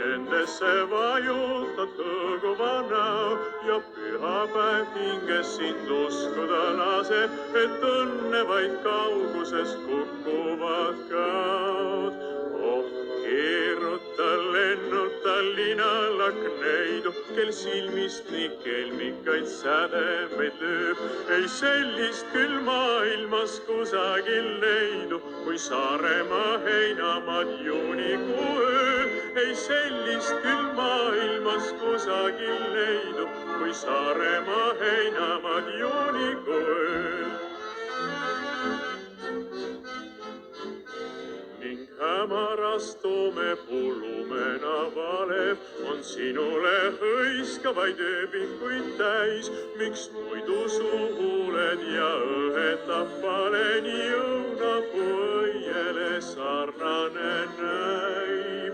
nendesse vajutad hõõguva näo ja pühapäev hinges sind uskuda laseb, et õnne vaid kaugusest kukuvad käod. Oh, keeruta, lennuta linalakneidu, kel silmist nii kelmikaid sädemeid lööb. Ei sellist küll maailmas kusagil leidu, kui Saaremaa heinamaad juunikuu ööl. Ei sellist küll maailmas kusagil leidu, kui Saaremaa heinamaad juunikuu ööl. Ning hämaras toome pulumena valev on sinule hõiskavaid ööbikuid täis. Miks muidu su huuled ja õhetab valeni õunapuu õiele sarnane näib?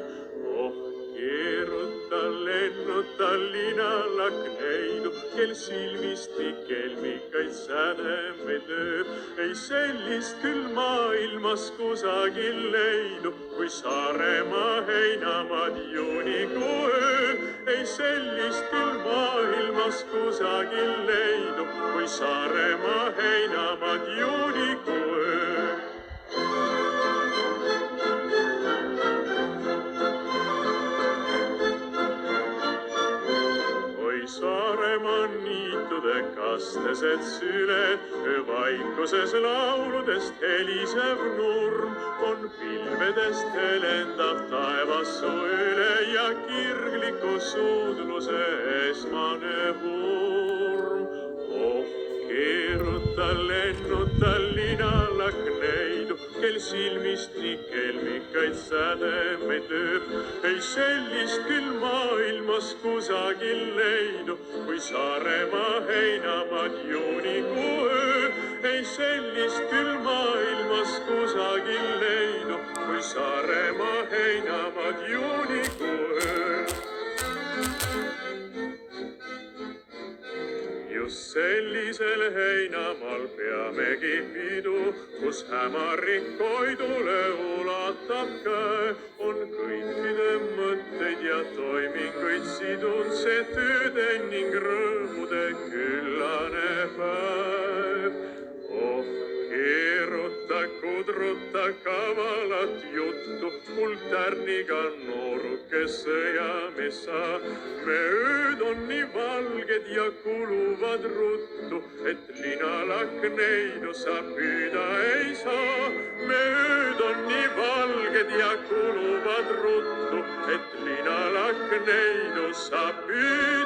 Oh, keeruta, lennuta linalakneidu, kel silmist nii kelmikaid sädemeid lööb. Ei sellist küll maailmas kusagil leidu, kui Saaremaa heinamaad juunikuu ööl. Ei sellist küll maailmas kusagil leidu, kui Saaremaa heinamaad juunikuu ööl. Saaremaa niitude kastesed süled, öövaikuses lauludest helisev nurm on pilvedest helendav taevas su üle ja kirgliku suudluse esmane hurm. Oh, keeruta, lennuta linalakneidu, kel silmist nii kelmikaid sädemeid lööb. Ei sellist küll maailmas kusagil leidu, kui Saaremaa heinamaad juunikuu ööl. Ei sellist küll maailmas kusagil leidu, kui Saaremaa heinamaad juunikuu ööl. Just sellisel heinamaal peamegi pidu, kus hämarik koidule ulatab käe. On kõikide mõtteid ja toiminguid sidunud see tööde ning rõõmude küllane päev. Oh, keeruta, kudruta kavalat juttu, mul tärniga nooruke sõjamees sa. Me ööd on nii valged ja kuluvad ruttu, et linalakneidu sa püüda ei saa. Me ööd on nii valged ja kuluvad ruttu, et linalakneidu sa püüda